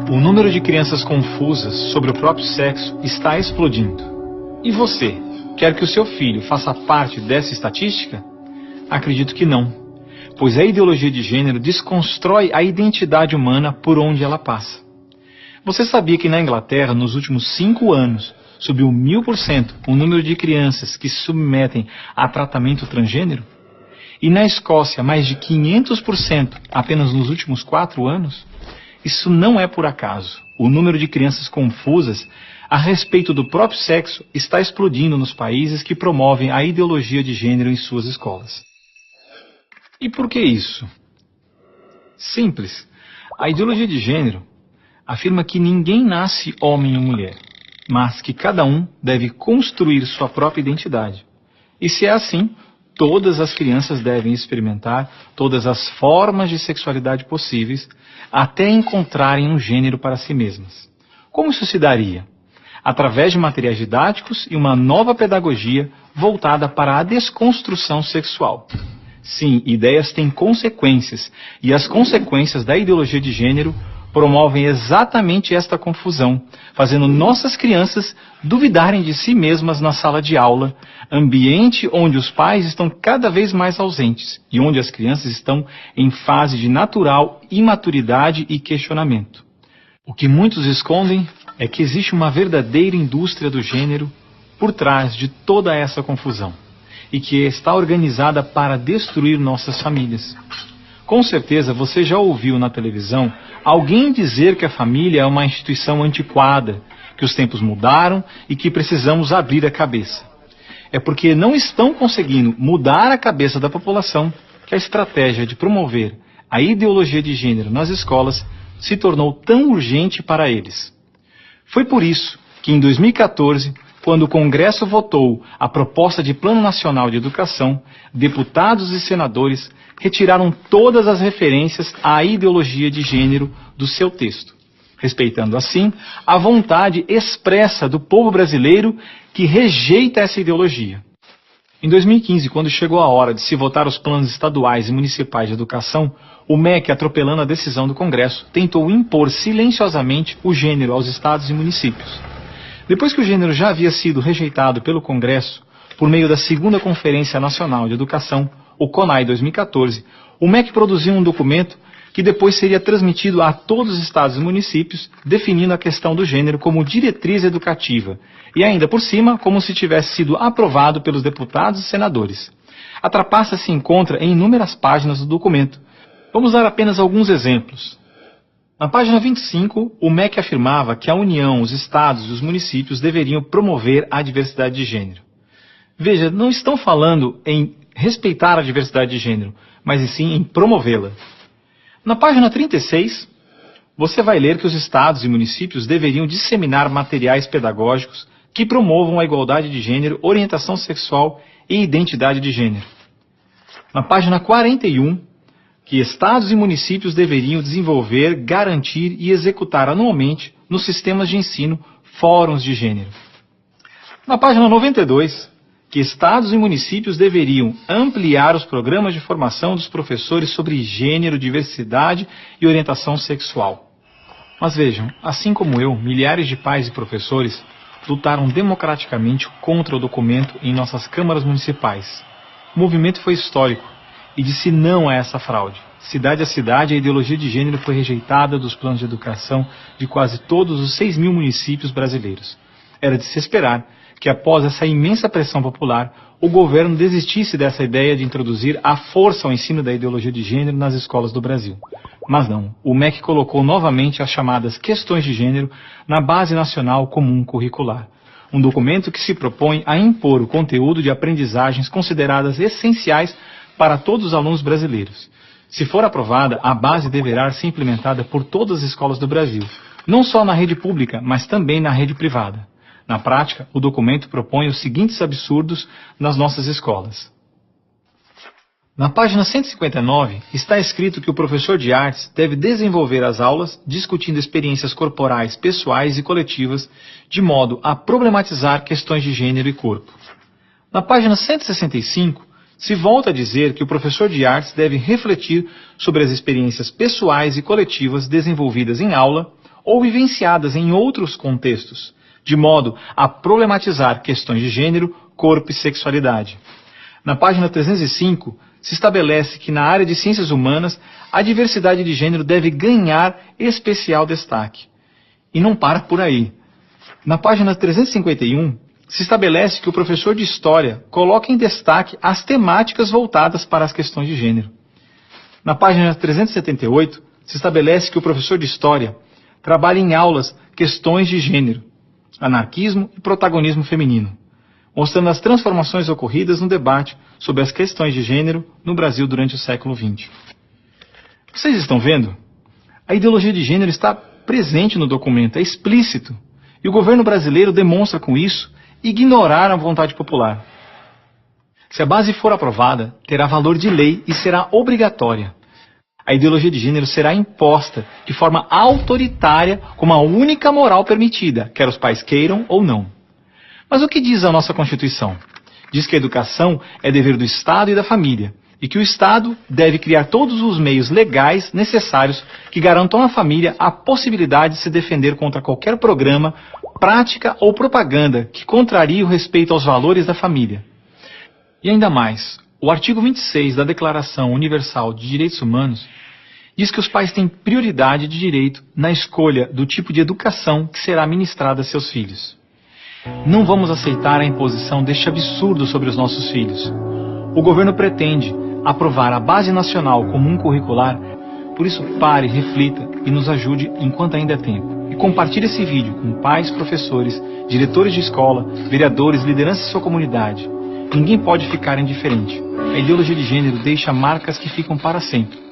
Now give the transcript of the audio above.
O número de crianças confusas sobre o próprio sexo está explodindo. E você, quer que o seu filho faça parte dessa estatística? Acredito que não, pois a ideologia de gênero desconstrói a identidade humana por onde ela passa. Você sabia que na Inglaterra, nos últimos 5 anos, subiu 1000% o número de crianças que se submetem a tratamento transgênero? E na Escócia, mais de 500% apenas nos últimos 4 anos? Isso não é por acaso. O número de crianças confusas a respeito do próprio sexo está explodindo nos países que promovem a ideologia de gênero em suas escolas. E por que isso? Simples. A ideologia de gênero afirma que ninguém nasce homem ou mulher, mas que cada um deve construir sua própria identidade. E se é assim, todas as crianças devem experimentar todas as formas de sexualidade possíveis até encontrarem um gênero para si mesmas. Como isso se daria? Através de materiais didáticos e uma nova pedagogia voltada para a desconstrução sexual. Sim, ideias têm consequências, e as consequências da ideologia de gênero promovem exatamente esta confusão, fazendo nossas crianças duvidarem de si mesmas na sala de aula, ambiente onde os pais estão cada vez mais ausentes e onde as crianças estão em fase de natural imaturidade e questionamento. O que muitos escondem é que existe uma verdadeira indústria do gênero por trás de toda essa confusão e que está organizada para destruir nossas famílias. Com certeza você já ouviu na televisão alguém dizer que a família é uma instituição antiquada, que os tempos mudaram e que precisamos abrir a cabeça. É porque não estão conseguindo mudar a cabeça da população que a estratégia de promover a ideologia de gênero nas escolas se tornou tão urgente para eles. Foi por isso que em 2014, quando o Congresso votou a proposta de Plano Nacional de Educação, deputados e senadores retiraram todas as referências à ideologia de gênero do seu texto, respeitando assim a vontade expressa do povo brasileiro que rejeita essa ideologia. Em 2015, quando chegou a hora de se votar os planos estaduais e municipais de educação, o MEC, atropelando a decisão do Congresso, tentou impor silenciosamente o gênero aos estados e municípios. Depois que o gênero já havia sido rejeitado pelo Congresso, por meio da Segunda Conferência Nacional de Educação, o CONAE 2014, o MEC produziu um documento que depois seria transmitido a todos os estados e municípios, definindo a questão do gênero como diretriz educativa, e ainda por cima, como se tivesse sido aprovado pelos deputados e senadores. A trapaça se encontra em inúmeras páginas do documento. Vamos dar apenas alguns exemplos. Na página 25, o MEC afirmava que a União, os estados e os municípios deveriam promover a diversidade de gênero. Veja, não estão falando em respeitar a diversidade de gênero, mas sim em promovê-la. Na página 36, você vai ler que os estados e municípios deveriam disseminar materiais pedagógicos que promovam a igualdade de gênero, orientação sexual e identidade de gênero. Na página 41, que estados e municípios deveriam desenvolver, garantir e executar anualmente nos sistemas de ensino fóruns de gênero. Na página 92, que estados e municípios deveriam ampliar os programas de formação dos professores sobre gênero, diversidade e orientação sexual. Mas vejam, assim como eu, milhares de pais e professores lutaram democraticamente contra o documento em nossas câmaras municipais. O movimento foi histórico e disse não a essa fraude. Cidade a cidade, a ideologia de gênero foi rejeitada dos planos de educação de quase todos os 6.000 municípios brasileiros. Era de se esperar que após essa imensa pressão popular, o governo desistisse dessa ideia de introduzir à força o ensino da ideologia de gênero nas escolas do Brasil. Mas não, o MEC colocou novamente as chamadas questões de gênero na Base Nacional Comum Curricular, um documento que se propõe a impor o conteúdo de aprendizagens consideradas essenciais para todos os alunos brasileiros. Se for aprovada, a base deverá ser implementada por todas as escolas do Brasil, não só na rede pública, mas também na rede privada. Na prática, o documento propõe os seguintes absurdos nas nossas escolas. Na página 159, está escrito que o professor de artes deve desenvolver as aulas discutindo experiências corporais, pessoais e coletivas, de modo a problematizar questões de gênero e corpo. Na página 165, se volta a dizer que o professor de artes deve refletir sobre as experiências pessoais e coletivas desenvolvidas em aula, ou vivenciadas em outros contextos, de modo a problematizar questões de gênero, corpo e sexualidade. Na página 305, se estabelece que na área de ciências humanas, a diversidade de gênero deve ganhar especial destaque. E não para por aí. Na página 351, se estabelece que o professor de História coloca em destaque as temáticas voltadas para as questões de gênero. Na página 378, se estabelece que o professor de História trabalha em aulas questões de gênero, anarquismo e protagonismo feminino, mostrando as transformações ocorridas no debate sobre as questões de gênero no Brasil durante o século XX. Vocês estão vendo? A ideologia de gênero está presente no documento, é explícito, e o governo brasileiro demonstra com isso ignorar a vontade popular. Se a base for aprovada, terá valor de lei e será obrigatória. A ideologia de gênero será imposta de forma autoritária como a única moral permitida, quer os pais queiram ou não. Mas o que diz a nossa Constituição? Diz que a educação é dever do Estado e da família, e que o Estado deve criar todos os meios legais necessários que garantam à família a possibilidade de se defender contra qualquer programa, prática ou propaganda que contrarie o respeito aos valores da família. E ainda mais, o artigo 26 da Declaração Universal de Direitos Humanos diz que os pais têm prioridade de direito na escolha do tipo de educação que será ministrada a seus filhos. Não vamos aceitar a imposição deste absurdo sobre os nossos filhos. O governo pretende aprovar a Base Nacional Comum Curricular, por isso pare, reflita e nos ajude enquanto ainda é tempo. E compartilhe esse vídeo com pais, professores, diretores de escola, vereadores, lideranças de sua comunidade. Ninguém pode ficar indiferente. A ideologia de gênero deixa marcas que ficam para sempre.